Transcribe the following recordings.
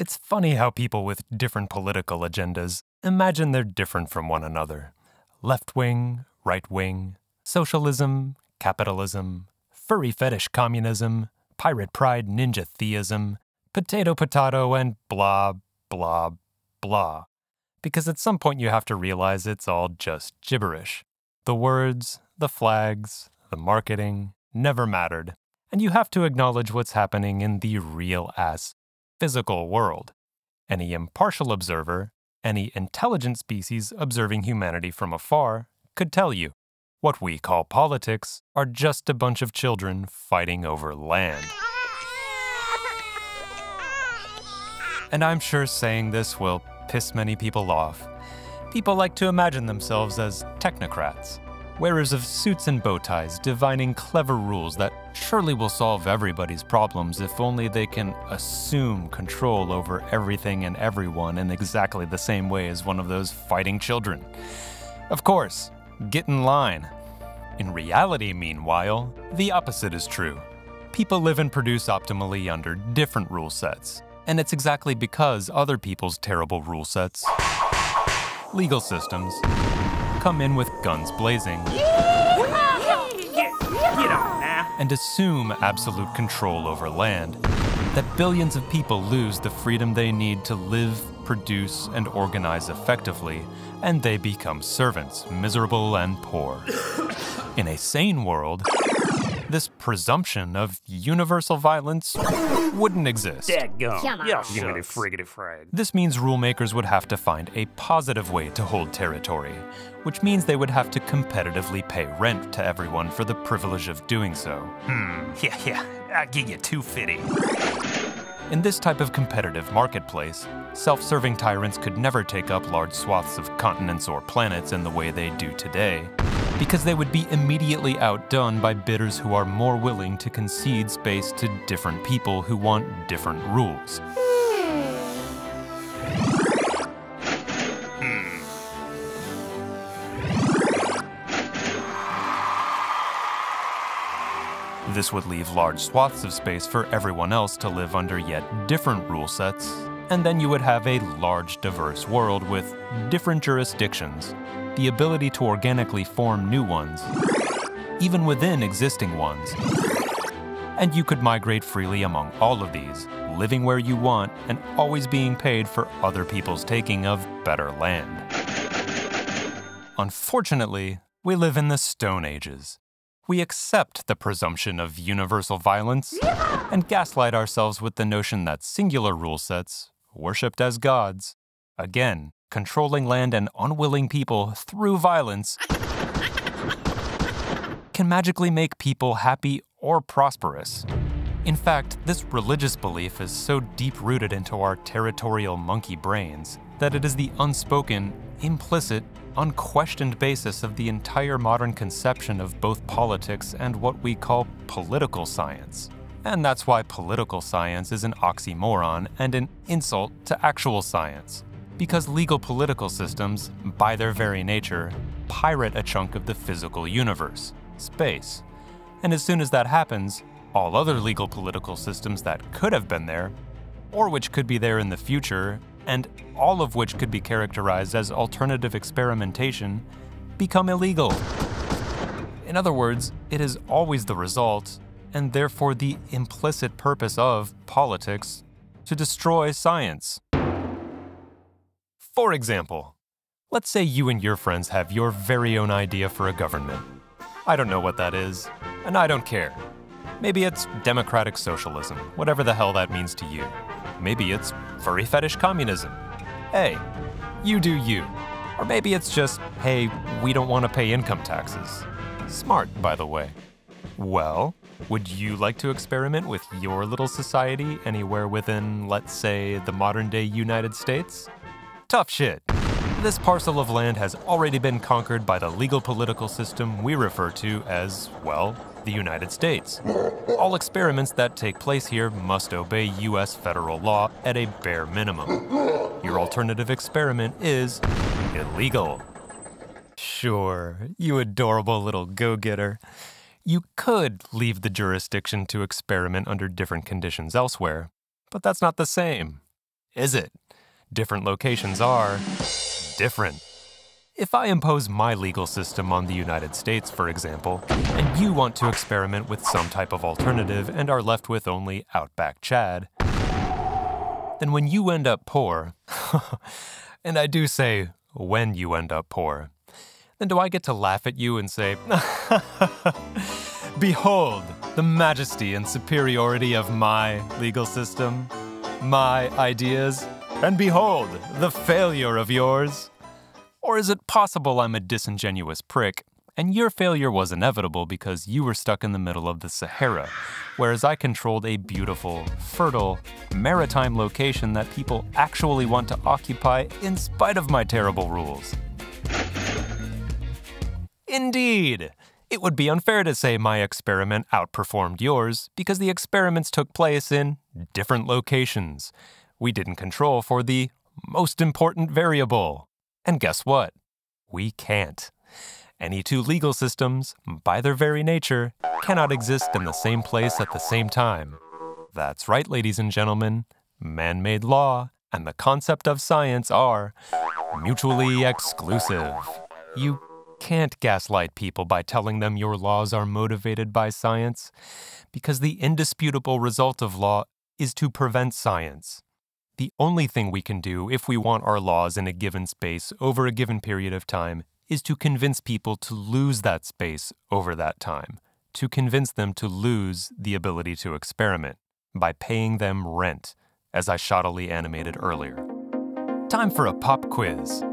It's funny how people with different political agendas imagine they're different from one another. Left-wing, right-wing, socialism, capitalism, furry fetish communism, pirate pride ninja theism, potato, and blah, blah, blah. Because at some point you have to realize it's all just gibberish. The words, the flags, the marketing never mattered, and you have to acknowledge what's happening in the real-ass physical world. Any impartial observer, any intelligent species observing humanity from afar, could tell you what we call politics are just a bunch of children fighting over land. And I'm sure saying this will piss many people off. People like to imagine themselves as technocrats, wearers of suits and bow ties, divining clever rules that surely will solve everybody's problems if only they can assume control over everything and everyone in exactly the same way as one of those fighting children. Of course, get in line. In reality, meanwhile, the opposite is true. People live and produce optimally under different rule sets, and it's exactly because other people's terrible rule sets, legal systems, come in with guns blazing and assume absolute control over land, that billions of people lose the freedom they need to live, produce, and organize effectively, and they become servants, miserable and poor. In a sane world, this presumption of universal violence wouldn't exist. This means rulemakers would have to find a positive way to hold territory, which means they would have to competitively pay rent to everyone for the privilege of doing so. I'll give you $2.50. In this type of competitive marketplace, self-serving tyrants could never take up large swaths of continents or planets in the way they do today, because they would be immediately outdone by bidders who are more willing to concede space to different people who want different rules. This would leave large swaths of space for everyone else to live under yet different rule sets, and then you would have a large, diverse world with different jurisdictions, the ability to organically form new ones, even within existing ones. And you could migrate freely among all of these, living where you want and always being paid for other people's taking of better land. Unfortunately, we live in the Stone Ages. We accept the presumption of universal violence and gaslight ourselves with the notion that singular rule sets, worshipped as gods, again, controlling land and unwilling people through violence, can magically make people happy or prosperous. In fact, this religious belief is so deep-rooted into our territorial monkey brains that it is the unspoken, implicit, unquestioned basis of the entire modern conception of both politics and what we call political science. And that's why political science is an oxymoron and an insult to actual science. Because legal political systems, by their very nature, pirate a chunk of the physical universe, space. And as soon as that happens, all other legal political systems that could have been there, or which could be there in the future, and all of which could be characterized as alternative experimentation, become illegal. In other words, it is always the result, and therefore the implicit purpose of politics, to destroy science. For example, let's say you and your friends have your very own idea for a government. I don't know what that is, and I don't care. Maybe it's democratic socialism, whatever the hell that means to you. Maybe it's furry fetish communism. Hey, you do you. Or maybe it's just, hey, we don't want to pay income taxes. Smart, by the way. Well, would you like to experiment with your little society anywhere within, let's say, the modern-day United States? Tough shit. This parcel of land has already been conquered by the legal political system we refer to as, well, the United States. All experiments that take place here must obey US federal law at a bare minimum. Your alternative experiment is illegal. Sure, you adorable little go-getter. You could leave the jurisdiction to experiment under different conditions elsewhere, but that's not the same. is it? Different locations are different. If I impose my legal system on the United States, for example, and you want to experiment with some type of alternative and are left with only Outback Chad, then when you end up poor, and I do say when you end up poor, then do I get to laugh at you and say, behold the majesty and superiority of my legal system, my ideas, and behold the failure of yours? Or is it possible I'm a disingenuous prick, and your failure was inevitable because you were stuck in the middle of the Sahara, whereas I controlled a beautiful, fertile, maritime location that people actually want to occupy in spite of my terrible rules? Indeed! It would be unfair to say my experiment outperformed yours because the experiments took place in different locations. We didn't control for the most important variable. And guess what? We can't. Any two legal systems, by their very nature, cannot exist in the same place at the same time. That's right, ladies and gentlemen. Man-made law and the concept of science are mutually exclusive. You can't gaslight people by telling them your laws are motivated by science, because the indisputable result of law is to prevent science. The only thing we can do if we want our laws in a given space over a given period of time is to convince people to lose that space over that time, to convince them to lose the ability to experiment by paying them rent, as I shoddily animated earlier. Time for a pop quiz.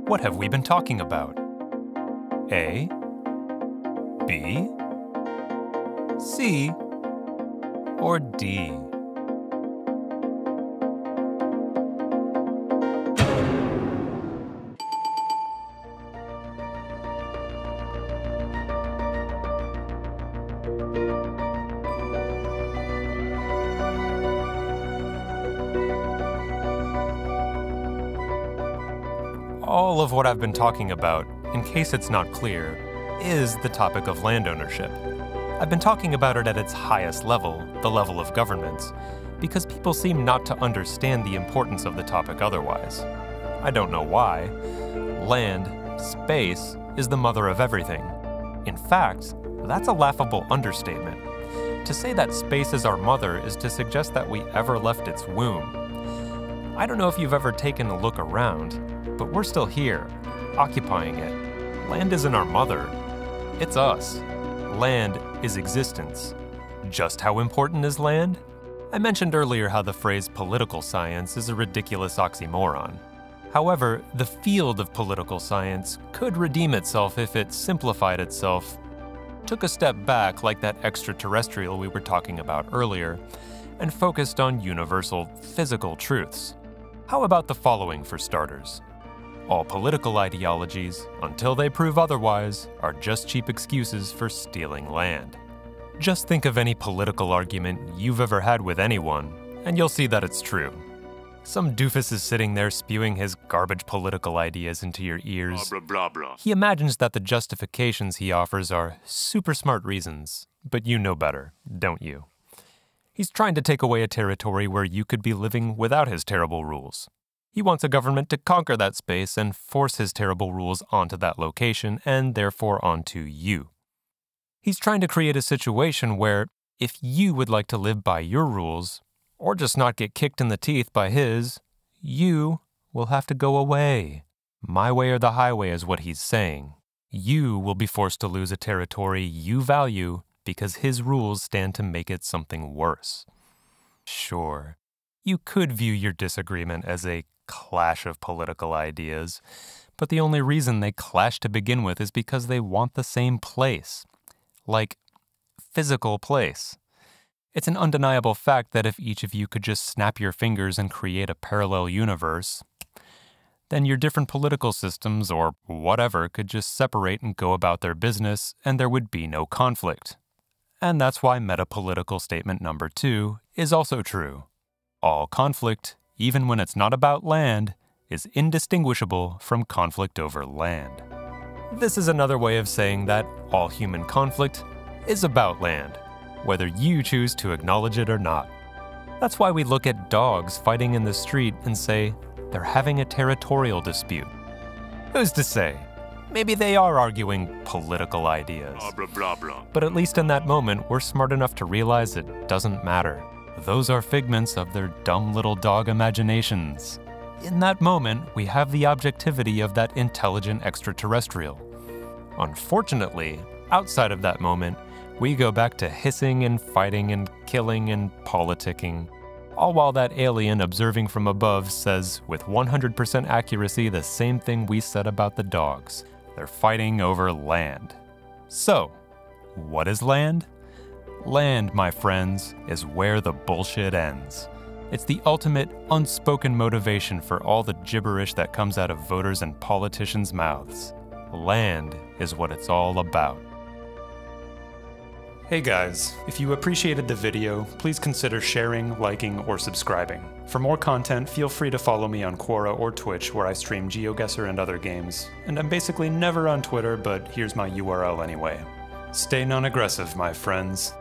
What have we been talking about? A, B, C, or D? All of what I've been talking about, in case it's not clear, is the topic of land ownership. I've been talking about it at its highest level, the level of governments, because people seem not to understand the importance of the topic otherwise. I don't know why. Land, space, is the mother of everything. In fact, that's a laughable understatement. To say that space is our mother is to suggest that we ever left its womb. I don't know if you've ever taken a look around, but we're still here, occupying it. Land isn't our mother. It's us. Land is existence. Just how important is land? I mentioned earlier how the phrase political science is a ridiculous oxymoron. However, the field of political science could redeem itself if it simplified itself, took a step back like that extraterrestrial we were talking about earlier, and focused on universal physical truths. How about the following for starters? All political ideologies, until they prove otherwise, are just cheap excuses for stealing land. Just think of any political argument you've ever had with anyone, and you'll see that it's true. Some doofus is sitting there spewing his garbage political ideas into your ears. Blah, blah, blah, blah. He imagines that the justifications he offers are super smart reasons, but you know better, don't you? He's trying to take away a territory where you could be living without his terrible rules. He wants a government to conquer that space and force his terrible rules onto that location and therefore onto you. He's trying to create a situation where, if you would like to live by your rules, or just not get kicked in the teeth by his, you will have to go away. My way or the highway is what he's saying. You will be forced to lose a territory you value because his rules stand to make it something worse. Sure, you could view your disagreement as a clash of political ideas, but the only reason they clash to begin with is because they want the same place. Like, physical place. It's an undeniable fact that if each of you could just snap your fingers and create a parallel universe, then your different political systems or whatever could just separate and go about their business and there would be no conflict. And that's why metapolitical statement number 2 is also true. All conflict, even when it's not about land, is indistinguishable from conflict over land. This is another way of saying that all human conflict is about land, whether you choose to acknowledge it or not. That's why we look at dogs fighting in the street and say, they're having a territorial dispute. Who's to say? Maybe they are arguing political ideas. Blah, blah, blah. But at least in that moment, we're smart enough to realize it doesn't matter. Those are figments of their dumb little dog imaginations. In that moment, we have the objectivity of that intelligent extraterrestrial. Unfortunately, outside of that moment, we go back to hissing and fighting and killing and politicking, all while that alien observing from above says with 100% accuracy the same thing we said about the dogs. They're fighting over land. So, what is land? Land, my friends, is where the bullshit ends. It's the ultimate unspoken motivation for all the gibberish that comes out of voters and politicians' mouths. Land is what it's all about. Hey guys, if you appreciated the video, please consider sharing, liking, or subscribing. For more content, feel free to follow me on Quora or Twitch, where I stream GeoGuessr and other games. And I'm basically never on Twitter, but here's my URL anyway. Stay non-aggressive, my friends.